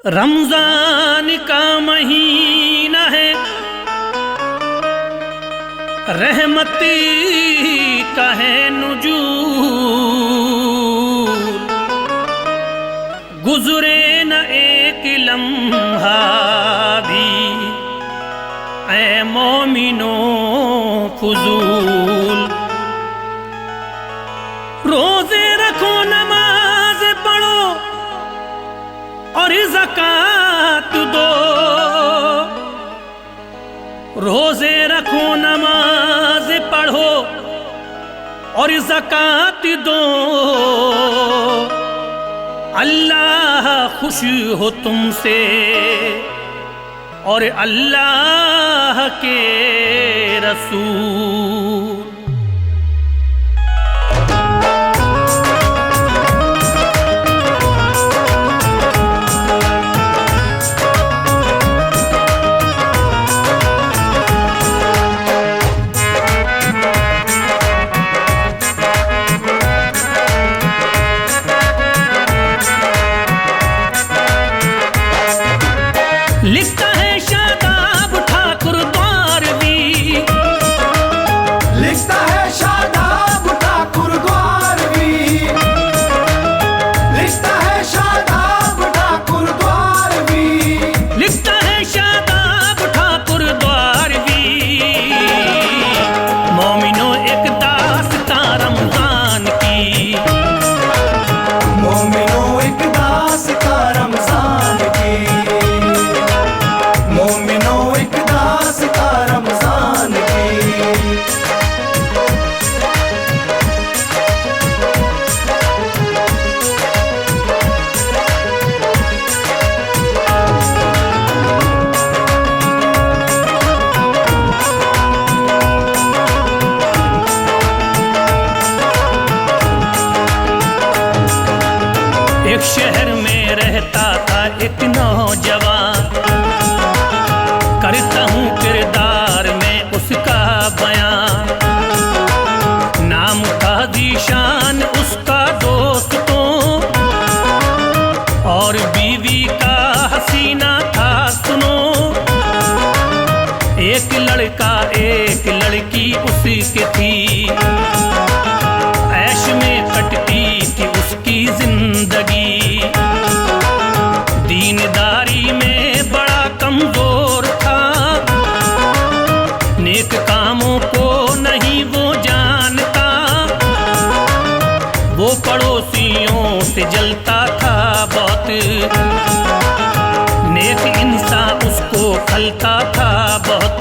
रमजान का महीना है, रहमती का है नुजूल। गुजरे न एक लम्हा भी ऐ मोमिनो फुजूल। रोजे रखो, नमाज पढ़ो और ज़कात दो। रोजे रखो, नमाज पढ़ो और ज़कात दो। अल्लाह खुश हो तुमसे और अल्लाह के रसूल। लिखता है शादाब ठाकुर द्वारवी, लिखता है शादाब ठाकुर द्वारवी, लिखता है शादाब ठाकुर द्वारवी, लिखता है शादाब ठाकुर द्वारवी। मोमिनो एक दास्तां रमजान की, मोमिनो एक दास्तां रमजान की, मोमिनो एक दास्तां रमजान की। एक शहर में रहता था एक नौजवान, करता हूँ किरदार में उसका बयान। नाम था ज़ीशान उसका दोस्तों, और बीवी का हसीना था सुनो। एक लड़का एक लड़की उसकी थी, ऐश में कटती थी उसकी जिंदगी। दीनदारी में बड़ा कमजोर था, नेक कामों को नहीं वो जानता। वो पड़ोसियों से जलता था बहुत, नेक इंसान उसको खलता था बहुत।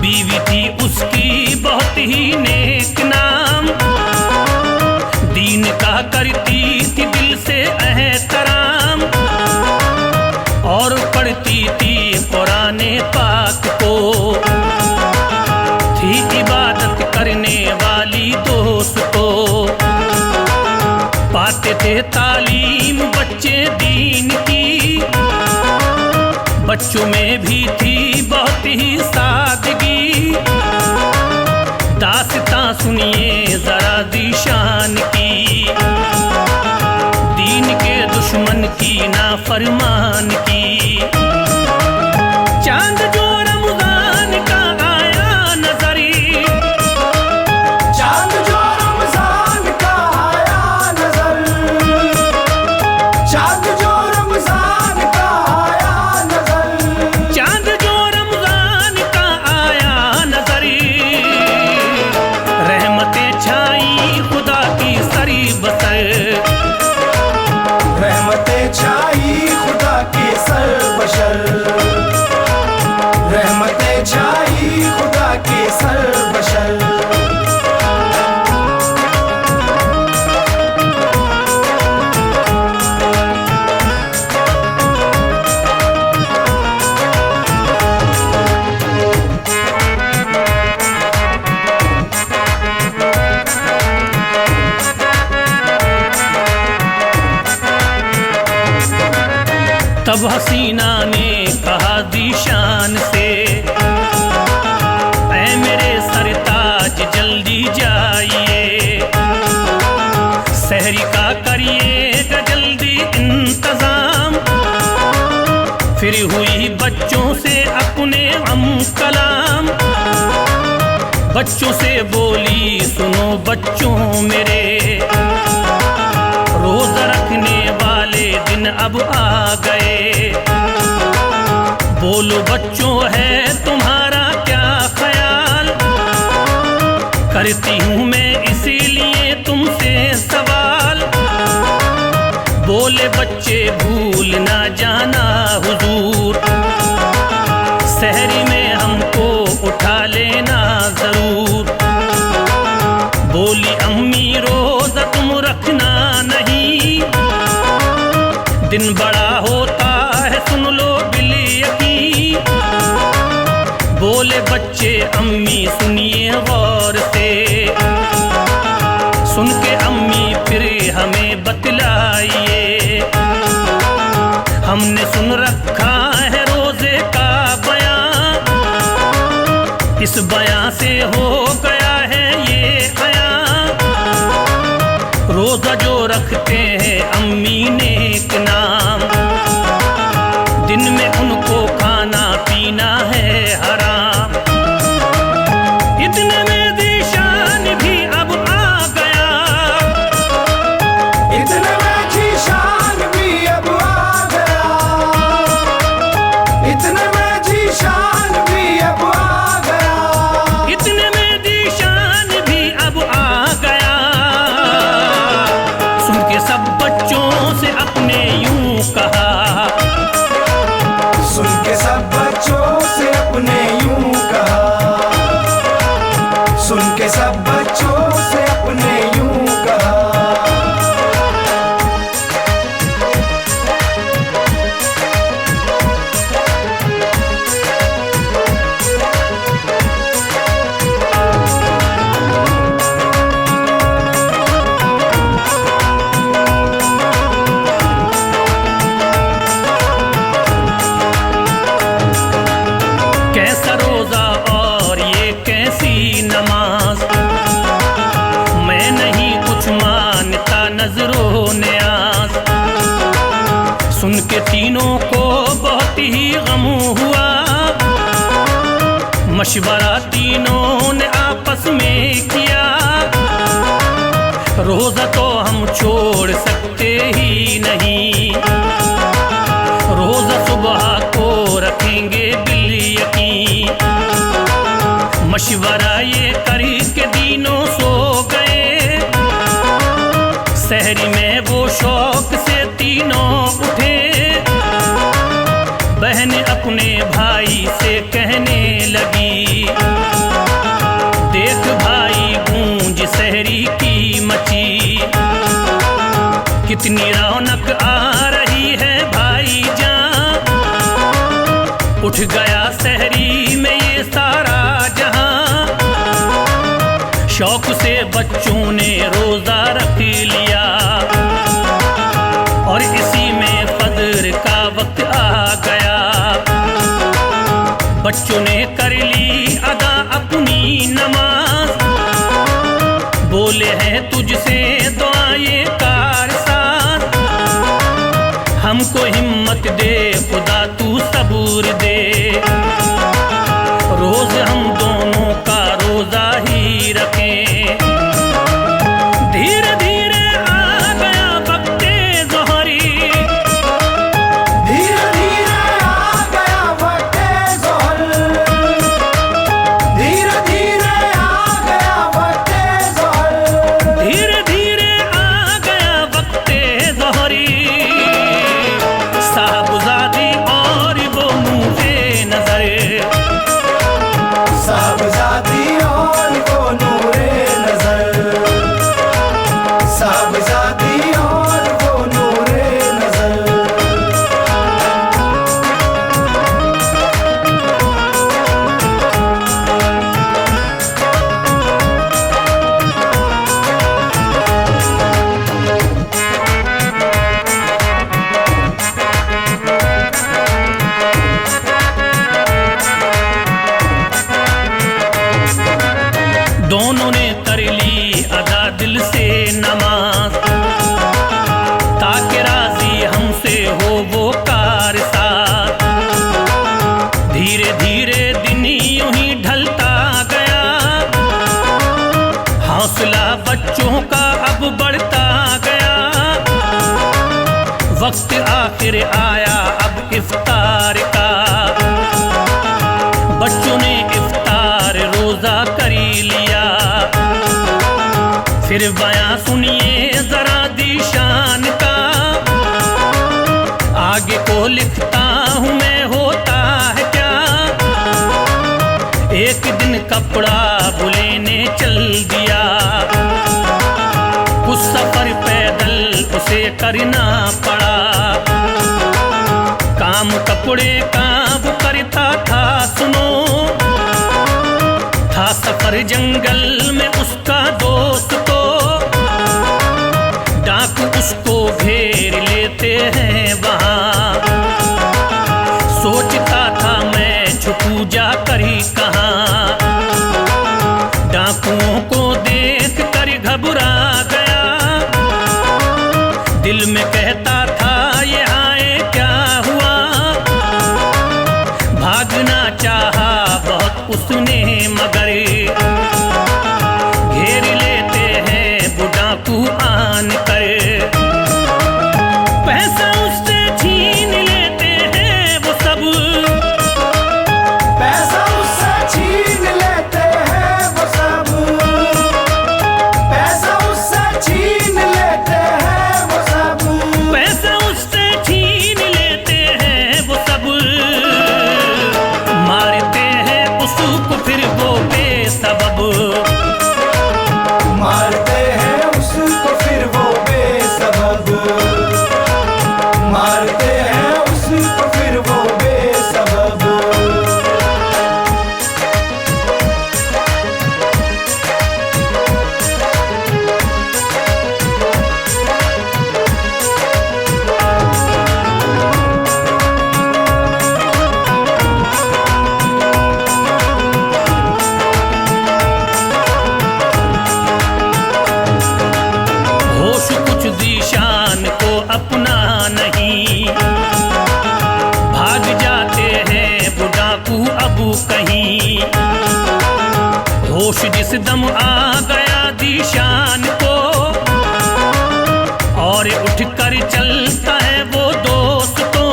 बीवी थी उसकी बहुत ही नेक नाम, दीन का करती थी दिल से एहतराम। और पढ़ती थी कुराने पाक को, थी इबादत करने वाली दोस्तों। पाते थे तालीम बच्चे दीन की, बच्चों में भी थी बहुत ही सादगी। दास्तां सुनिए जरा ज़ीशान की, दीन के दुश्मन की नाफरमान की। चांद जो रमजान का आया नजरी, चांद जो रमजान का आया नजर, चांद जो रमजान का आया नजर, चांद जो रमजान का आया नजरी। रहमतें छाई खुदा की सरी बसर, रहमतें छाई खुदा के सर बशर, रहमतें छाई खुदा के सर बशर। तब हसीना ने कहा ज़ीशान से, ऐ मेरे सरताज जल्दी जाइए, सहरी का करिएगा जल्दी इंतजाम। बच्चों से अपने हम कलाम, बच्चों से बोली सुनो बच्चों मेरे, रोज़ा रखने वाले दिन अब आ गए। बोलो बच्चों है तुम्हारा क्या ख्याल, करती हूँ मैं इसीलिए तुमसे सवाल। बोले बच्चे भूल ना जाना हुजूर, सहरी में हमको उठा लेना जरूर। बोली अम्मी रोज़ा तुम रखना नहीं, दिन बड़ा होता है सुन लो बिल यकीन। बोले बच्चे अम्मी सुनिए गौर से, सुन के अम्मी फिर हमें बतलाइए। हमने सुन रखा है रोज़े का बयां, इस बयां से हो गया है ये अयां। रोज़ा जो रखते हैं अम्मी नेक नाम, दिन में उनको खाना पीना है हराम। इतने में ज़ीशान भी अब आ गया, इतने में जीशान भी अब आ गया, इतने में जीशान भी अब आ गया, इतने में ज़ीशान भी अब आ गया। सुन के सब बच्चों से अपने यूं कहा, सुन के सब बच्चों से अपने यूं कहा, सुन के सब बच्चों से अपने यूं कहा। कैसा रोज़ा और ये कैसी नमाज, मैं नहीं कुछ मानता नजरों न्याज। सुन के तीनों को बहुत ही गम हुआ, मशवरा तीनों ने आपस में किया। रोज़ा तो हम छोड़ सकते ही नहीं, रोज़ा सुबह को रखेंगे बिल यकीन। मशवरा ये करी के दिनों सो गए, सहरी में वो शौक से तीनों उठे। बहन अपने भाई से कहने लगी, देख भाई गूंज सहरी की मची, कितनी रौनक आ रही है भाई जान। उठ गया सहरी में ये सारा जहां, शौक से बच्चों ने रोज़ा रख लिया। और इसी में फजर का वक्त आ गया, बच्चों ने कर ली अदा अपनी नमाज। बोले हैं तुझसे दुआएं कारसाज, हमको हिम्मत दे खुदा तू सबूर दे। रोज हम दोनों का रोजा ही रखें। धीरे धीरे आ गया वक्ते ज़ोहरी, धीरे धीरे आ गया वक्ते ज़ोहर, धीरे धीरे आ गया वक्ते ज़ोहर, धीरे धीरे आ गया वक्ते ज़ोहरी। साहबजादी और वो नूरे नजर, साहबजादी और वो नूरे नज़र, बढ़ता गया। वक्त आखिर आया अब इफ्तार का, बच्चों ने इफ्तार रोजा करी लिया। फिर बयां सुनिए जरा दीशान का, आगे को लिखता हूँ मैं, होता है क्या। एक दिन कपड़ा बुलेने चल दिया, कुछ सफर पैदल उसे करना पड़ा। काम कपड़े का वो करता था सुनो, था सफर जंगल में उसका दोस्त तो। डाकू उसको घेर लेते हैं वहाँ, सोचता था मैं छुपू जा कर ही कहाँ। डाकुओं को देख कर घबरा गया, दिल में कहता था ये आए क्या हुआ। भागना चाहा बहुत उसने मगर घेर लेते हैं वो डाकू आन कर। पैसा उससे छीन लेते हैं वो सब, पैसा उससे छीन लेते हैं वो सब, पैसा उससे छीन लेते हैं वो सब, पैसा उससे छीन लेते हैं वो सब। मारते हैं उसको फिर वो बेसबब, मारते हैं उसको फिर वो बेसबब, मारते हैं उसको फिर वो बेसबब। होश कुछ दीशान को अपना नहीं, भाग जाते हैं वो डाकू अब कहीं। होश जिस दम आ गया दीशान को, और उठ कर चलता है वो दोस्तों।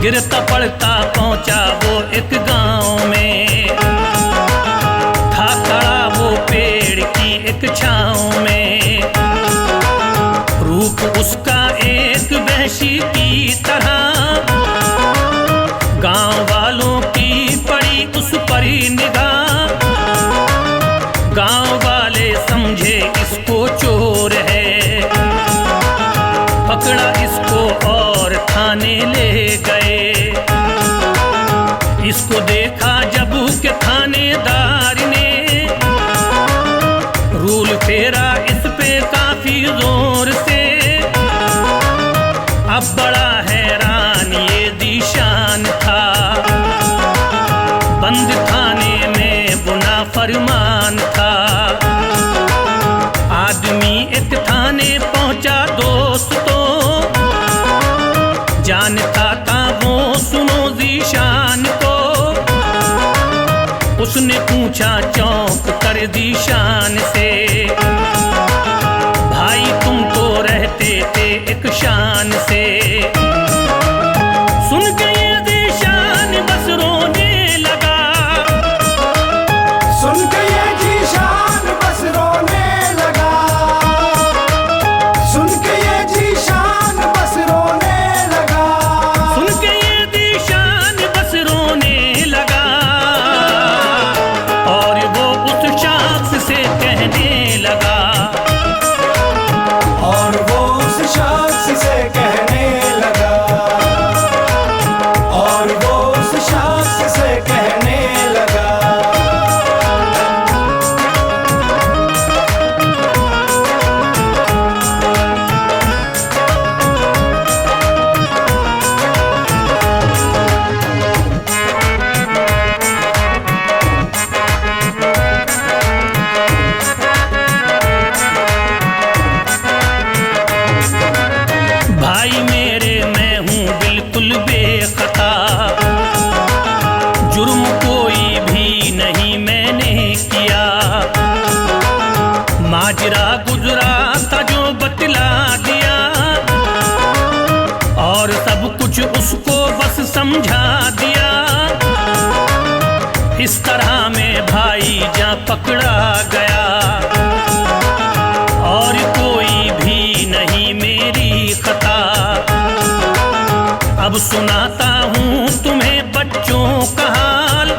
गिरता पड़ता पहुंचा वो एक गांव में, था खड़ा वो पेड़ की एक छांव में। रूप उसका एक वहशी की तरह, गांव वालों की पड़ी उस पर निगाह। गांव वाले समझे इसको चोर है, पकड़ा इसको और थाने ले गए। इसको देखा जब के थानेदार ने, रूल फेरा इस पे काफी जोर से। अब बड़ा हैरान ये दीशान था, बंद थाने में वो नाफरमान था। आदमी एक थाने पहुंचा दोस्तों, जानता था वो सुनो दीशान को। उसने पूछा चौंक कर दीशान से, भाई तुम तो रहते थे एक शान से। सुन के ये दीशान बस रोने लगा, सुन के ये जीशान बस रोने लगा, सुन के ये जीशान बस रोने लगा, सुन के ये दीशान बस रोने लगा। और वो उस शख्स से कहने लगा, और वो उस शख्स से कहने लगा, और वो उस शख्स से कहने लगा। भाई मेरे मैं हूँ बिल्कुल बेखता, जुर्म कोई भी नहीं मैंने किया। माजरा समझा दिया। इस तरह में भाई जान पकड़ा गया और कोई भी नहीं मेरी खता। अब सुनाता हूँ तुम्हें बच्चों का हाल,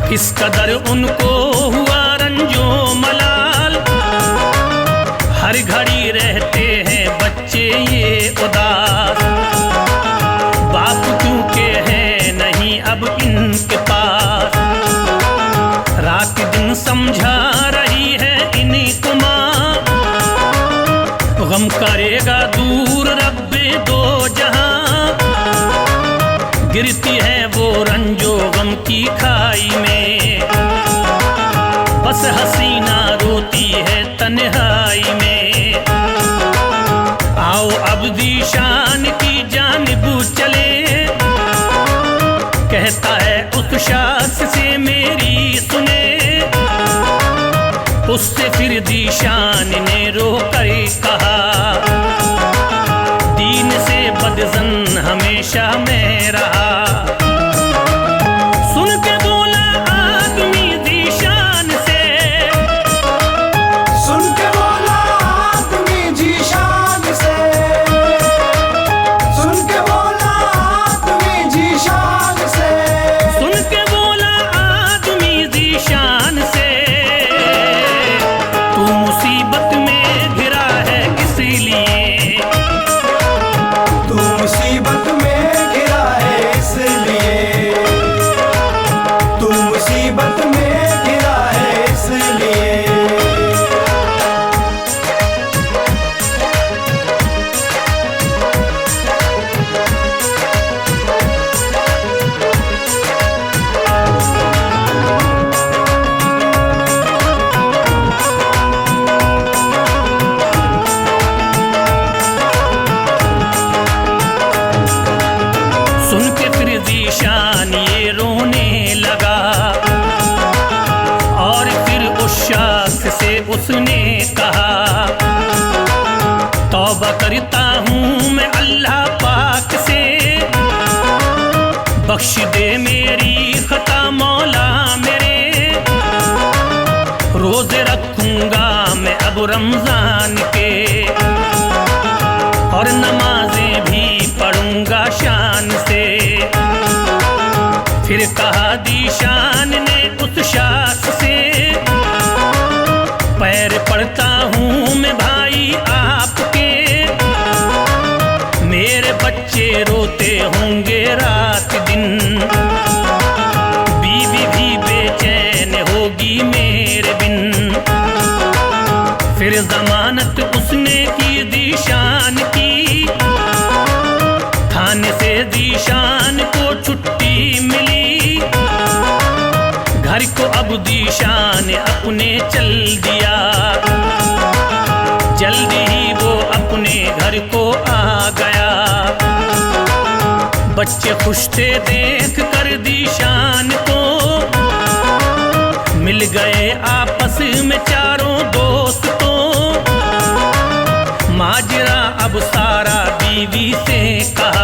किस कदर उनको हुआ रंजो मलाल। हर घड़ी रहते हैं बच्चे ये उदास, बाप क्योंकि है नहीं अब इनके पास। रात दिन समझा रही है इनको माँ, गम करेगा दूर रब्बे दो जहां। गिरती है वो रंजो गम की खाई में, बस हसीना रोती है तन्हाई में। आओ अब दीशान की जानिब चले, कहता है उस शास से मेरी सुने। उससे फिर दीशान ने रोकर कहा, दीन से बदजन हमेशा मैं रहा। सुन के बोला आदमी दीशान से, सुन के बोला आदमी जीशान से, सुन के बोला आदमी जीशान से, सुन के बोला आदमी दीशान से। तू मुसीबत में घिरा है इसलिए, तू मुसीबत में घिरा है इसलिए, तू मुसीबत में घिरा है इसलिए। सुन के फिर दीशान ये रोने लगा और फिर उस शख्स से उसने कहा, तौबा करता हूँ मैं अल्लाह पाक से, बख्श दे मेरी खता मौला मेरे। रोजे रखूंगा मैं अब रमजान के और नमाजें भी पढ़ूंगा शान से। फिर कहा दीशान ने उस शास से, पैर पड़ता हूँ मैं भाई आपके, मेरे बच्चे रोते होंगे रात दिन, बीवी भी बेचैन होगी मेरे बिन। फिर जमानत उसने की दीशान की, थाने से दीशान को छुट्टी मिली। घर को अब दीशान अपने चल दिया, जल्दी ही वो अपने घर को आ गया। बच्चे खुश थे देख कर दीशान को, मिल गए आपस में चारों दोस्तों। माजरा अब सारा बीवी से कहा,